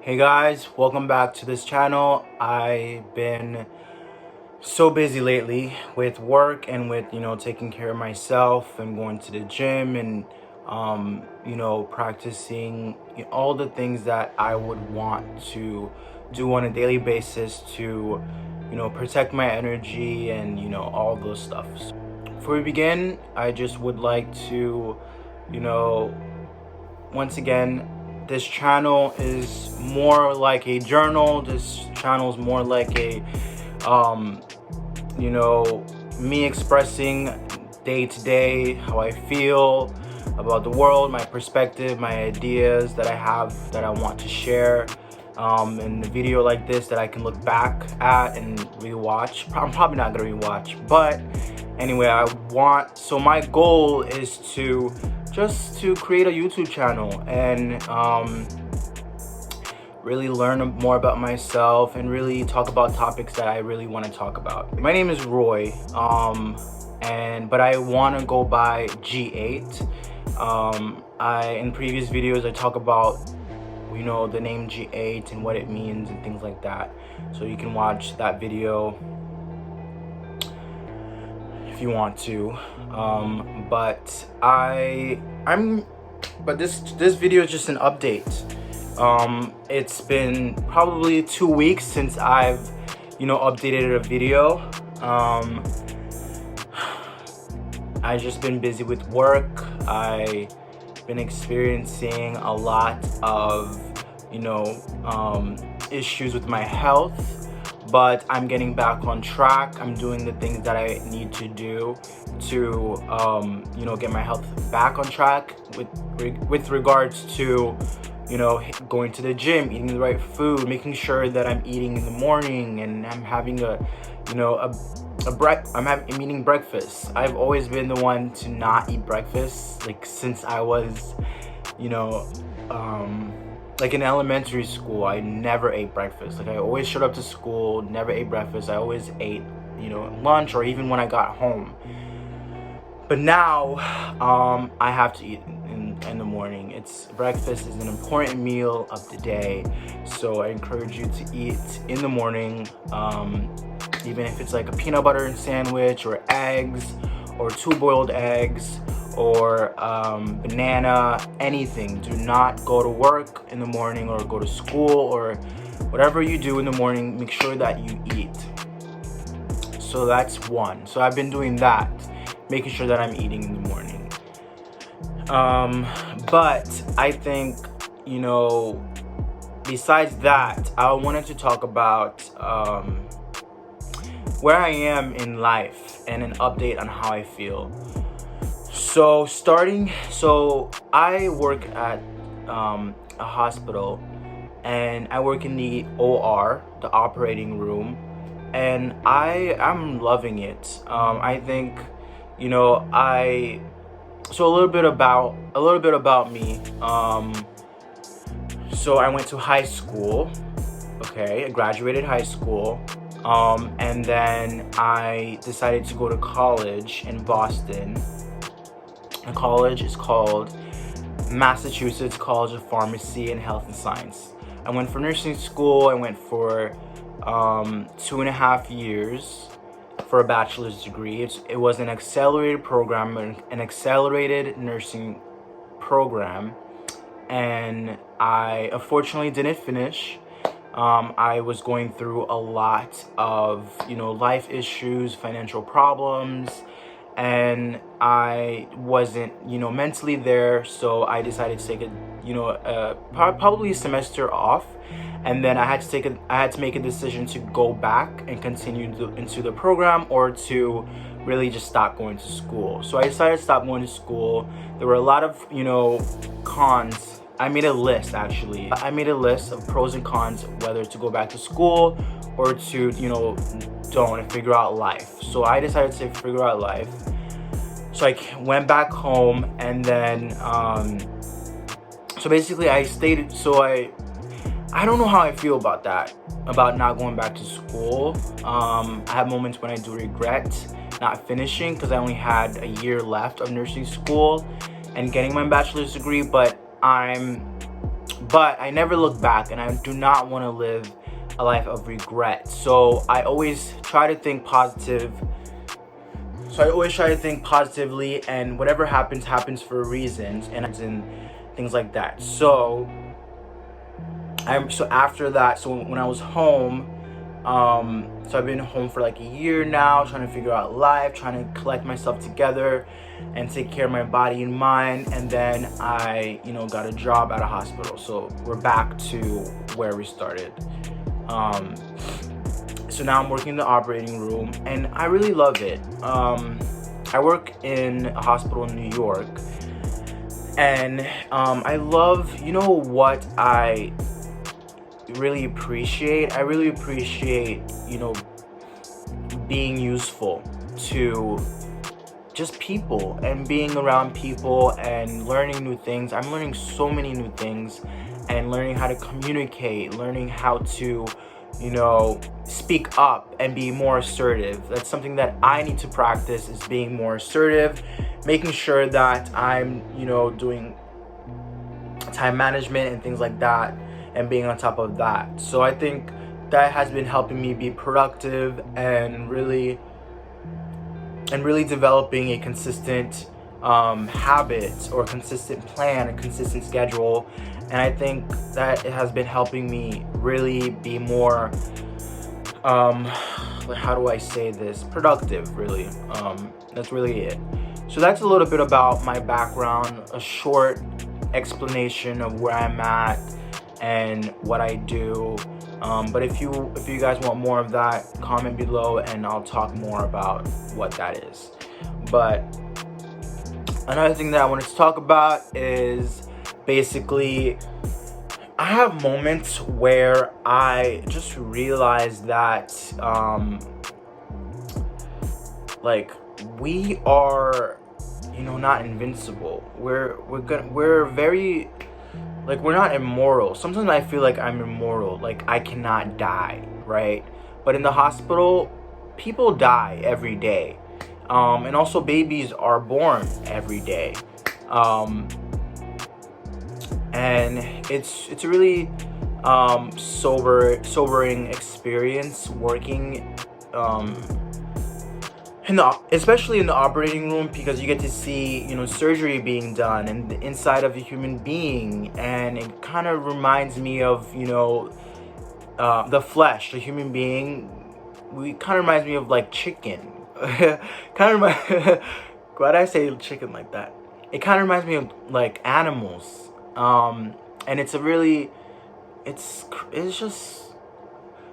Hey guys, welcome back to this channel. I've been so busy lately with work and with taking care of myself and going to the gym and practicing all the things that I would want to do on a daily basis to protect my energy and all those stuff. Before we begin, I just would like to once again, this channel is more like a journal. This channel is more like a me expressing day to day how I feel about the world, my perspective, my ideas that I have that I want to share in a video like this that I can look back at and rewatch. I'm probably not gonna rewatch, but anyway, so my goal is to create a YouTube channel and really learn more about myself and really talk about topics that I really want to talk about. My name is Roy, but I want to go by G8. In previous videos I talk about the name G8 and what it means and things like that. So you can watch that video if you want to. But this video is just an update. It's been probably 2 weeks since I've updated a video. I've just been busy with work. I've been experiencing a lot of issues with my health, but I'm getting back on track. I'm doing the things that I need to do to get my health back on track with regards to going to the gym, eating the right food, making sure that I'm eating in the morning and I'm having I'm eating breakfast. I've always been the one to not eat breakfast, like since I was like in elementary school. I never ate breakfast. Like I always showed up to school, never ate breakfast. I always ate lunch or even when I got home. But now I have to eat in the morning. Breakfast is an important meal of the day, so I encourage you to eat in the morning, even if it's like a peanut butter sandwich or eggs or 2 boiled eggs or banana, anything. Do not go to work in the morning or go to school or whatever you do in the morning. Make sure that you eat. So that's one. So I've been doing that, making sure that I'm eating in the morning. But I think besides that, I wanted to talk about where I am in life and an update on how I feel. So I work at a hospital, and I work in the OR, the operating room, and I'm loving it. I think so a little bit about me. So I went to high school. Okay, I graduated high school. And then I decided to go to college in Boston. The college is called Massachusetts College of Pharmacy and Health and Science. I went for nursing school. I went for 2.5 years for a bachelor's degree. It was an accelerated program, an accelerated nursing program, and I unfortunately didn't finish. I was going through a lot of life issues, financial problems, and I wasn't mentally there, so I decided to take probably a semester off, and then I had to make a decision to go back and continue into the program or to really just stop going to school. So I decided to stop going to school. There were a lot of cons. I made a list actually. I made a list of pros and cons whether to go back to school or to don't and figure out life. So I decided to figure out life. So I went back home, and then so basically I stayed. So I don't know how I feel about that, about not going back to school. I have moments when I do regret not finishing because I only had a year left of nursing school and getting my bachelor's degree, but I'm But I never look back, and I do not want to live a life of regret. So I always try to think positive. So I always try to think positively, and whatever happens for a reason, and things like that. So after that, so when I was home, so I've been home for like a year now, trying to figure out life, trying to collect myself together and take care of my body and mind. And then I, got a job at a hospital. So we're back to where we started. So now I'm working in the operating room, and I really love it. I work in a hospital in New York, and I love, what I really appreciate? I really appreciate, being useful to just people and being around people and learning new things. I'm learning so many new things, and learning how to communicate, learning how to, speak up and be more assertive. That's something that I need to practice, is being more assertive, making sure that I'm, doing time management and things like that, and being on top of that. So I think that has been helping me be productive and really developing a consistent habit, or consistent plan, a consistent schedule. And I think that it has been helping me really be more how do I say this, productive, really. That's really it. So that's a little bit about my background, a short explanation of where I'm at and what I do. But if you guys want more of that, comment below and I'll talk more about what that is. But another thing that I wanted to talk about is basically, I have moments where I just realize that we are, not invincible. We're very, we're not immortal. Sometimes I feel like I'm immortal, like I cannot die, right? But in the hospital, people die every day. And also babies are born every day. And it's a really sobering experience working especially in the operating room, because you get to see surgery being done and the inside of a human being, and it kind of reminds me of the flesh, the human being. Kind of reminds me of like chicken. Why did I say chicken like that? It kind of reminds me of like animals. And it's just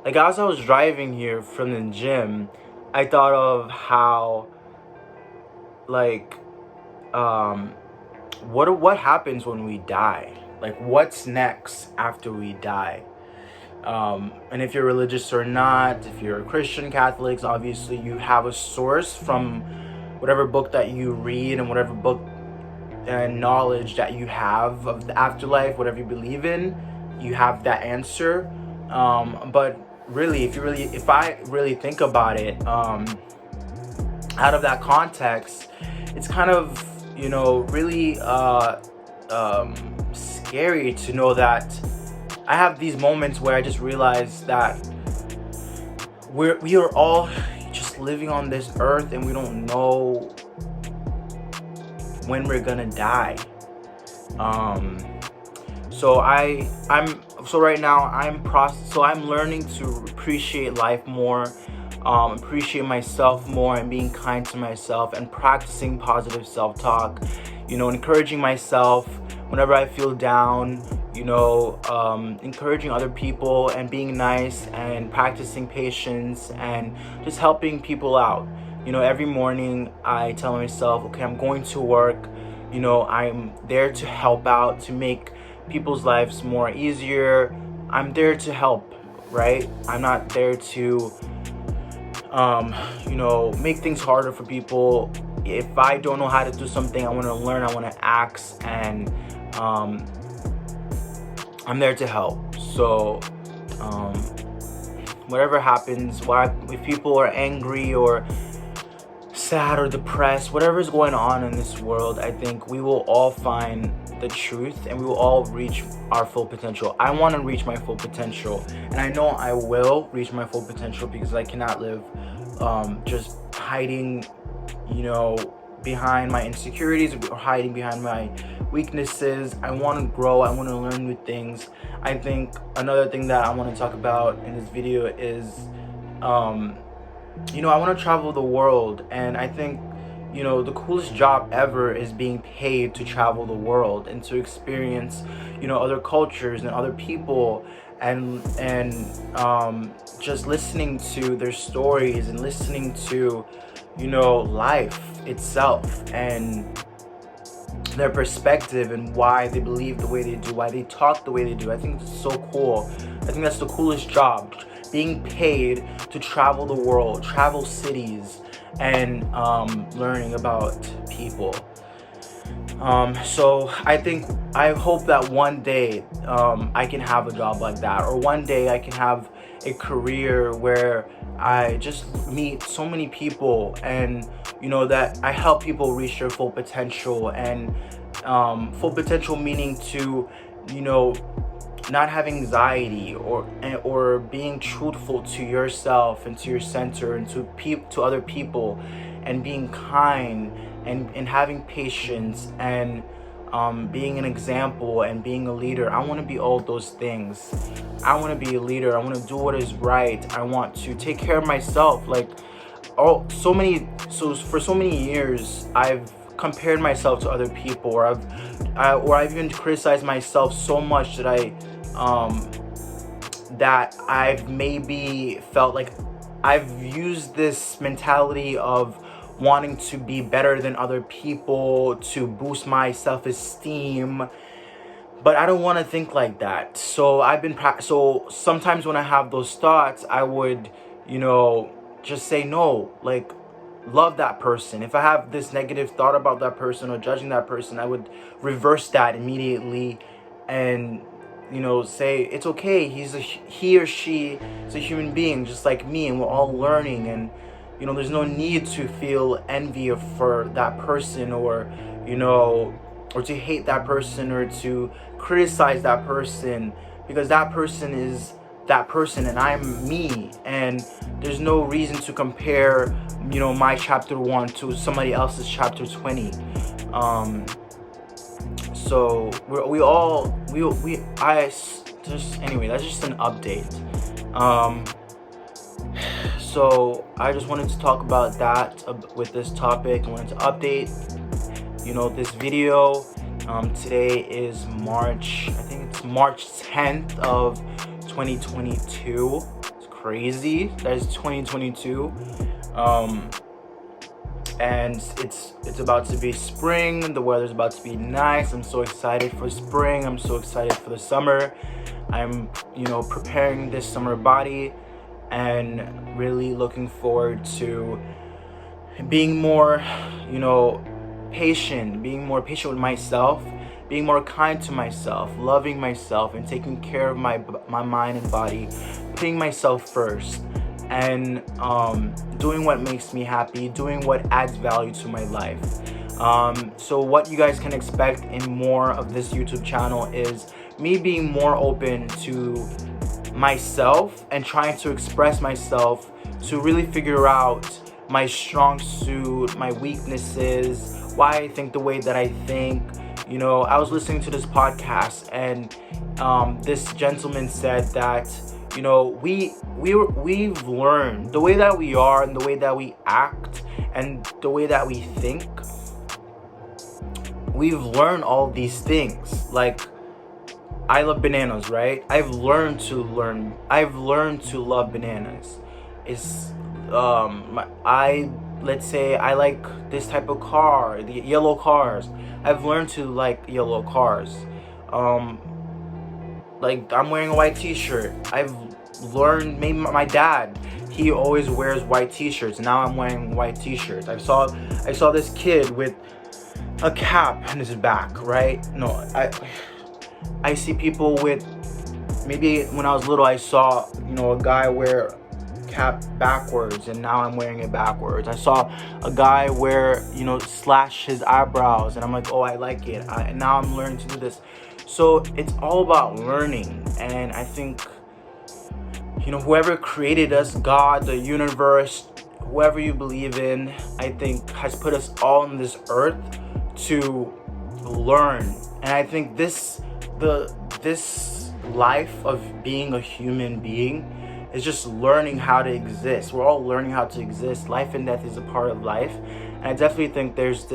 like, as I was driving here from the gym, I thought of how what happens when we die? Like, what's next after we die? And if you're religious or not, if you're a Christian, Catholics, obviously you have a source from whatever book that you read and whatever book and knowledge that you have of the afterlife, whatever you believe in, you have that answer. But really, if I really think about it, out of that context, it's kind of, really scary to know that I have these moments where I just realize that we are all just living on this earth, and we don't know when we're gonna die. So right now I'm learning to appreciate life more, appreciate myself more, and being kind to myself, and practicing positive self-talk, encouraging myself whenever I feel down, encouraging other people and being nice, and practicing patience and just helping people out. Every morning I tell myself, okay, I'm going to work, I'm there to help out, to make people's lives more easier. I'm there to help, right? I'm not there to make things harder for people. If I don't know how to do something, I want to learn, I want to ask, and I'm there to help. So whatever happens, if people are angry or sad or depressed, whatever's going on in this world, I think we will all find the truth, and we will all reach our full potential. I want to reach my full potential, and I know I will reach my full potential, because I cannot live just hiding, behind my insecurities or hiding behind my weaknesses. I want to grow. I want to learn new things. I think another thing that I want to talk about in this video is, I want to travel the world, and I think, the coolest job ever is being paid to travel the world and to experience, other cultures and other people, and just listening to their stories and listening to, life itself and their perspective and why they believe the way they do, why they talk the way they do. I think it's so cool. I think that's the coolest job, being paid to travel the world, travel cities, and learning about people. So I hope that one day I can have a job like that, or one day I can have a career where I just meet so many people, and that I help people reach their full potential. And full potential meaning to not having anxiety, or being truthful to yourself and to your center and to other people, and being kind, and having patience, and being an example, and being a leader. I want to be all those things. I want to be a leader. I want to do what is right. I want to take care of myself. For so many years I've compared myself to other people, or I've even criticized myself so much that I've maybe felt like I've used this mentality of wanting to be better than other people to boost my self-esteem. But I don't want to think like that. So so sometimes when I have those thoughts, I would, just say no, love that person. If I have this negative thought about that person or judging that person, I would reverse that immediately, and say it's okay. He or she is a human being just like me, and we're all learning. And there's no need to feel envy for that person, or or to hate that person, or to criticize that person, because that person is that person and I'm me, and there's no reason to compare my chapter 1 to somebody else's chapter 20. So anyway, that's just an update. So I just wanted to talk about that with this topic. I wanted to update this video. Today is March 10th of 2022. It's crazy. That is 2022. And it's about to be spring. The weather's about to be nice. I'm so excited for spring. I'm so excited for the summer. I'm preparing this summer body, and really looking forward to being more patient with myself, being more kind to myself, loving myself, and taking care of my mind and body, putting myself first, and doing what makes me happy, doing what adds value to my life. So what you guys can expect in more of this YouTube channel is me being more open to myself and trying to express myself, to really figure out my strong suit, my weaknesses, why I think the way that I think. I was listening to this podcast, and this gentleman said that we've learned the way that we are, and the way that we act, and the way that we think. We've learned all these things. I love bananas, right? I've learned to love bananas. Let's say I like this type of car, the yellow cars. I've learned to like yellow cars. I'm wearing a white t-shirt. I've learned, maybe my dad, he always wears white t-shirts. Now I'm wearing white t-shirts. I saw this kid with a cap on his back, right? No, I see people with, maybe when I was little I saw, a guy wear cap backwards, and now I'm wearing it backwards. I saw a guy wear, you know, slash his eyebrows, and I'm like, oh, I like it. And now I'm learning to do this. So it's all about learning. And I think, you know, whoever created us, God, the universe, whoever you believe in, I think has put us all on this earth to learn. And I think this life of being a human being is just learning how to exist. We're all learning how to exist. Life and death is a part of life. And I definitely think there's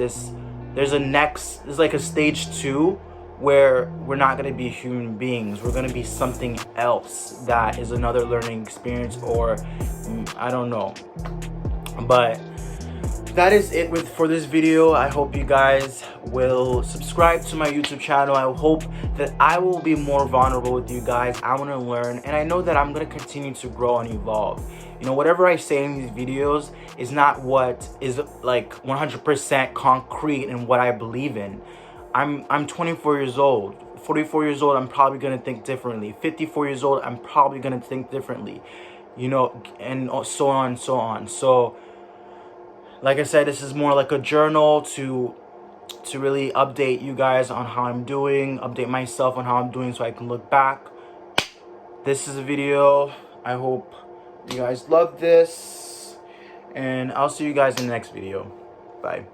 like a stage 2 where we're not going to be human beings. We're going to be something else that is another learning experience, or I don't know. But that is it for this video. I hope you guys will subscribe to my YouTube channel. I hope that I will be more vulnerable with you guys. I want to learn, and I know that I'm going to continue to grow and evolve. You know, whatever I say in these videos is not what is like 100% concrete in what I believe in. I'm 24 years old. 44 years old, I'm probably going to think differently. 54 years old, I'm probably going to think differently. You know, and so on and so on. So like I said, this is more like a journal to really update you guys on how I'm doing, update myself on how I'm doing so I can look back. This is a video. I hope you guys love this, and I'll see you guys in the next video. Bye.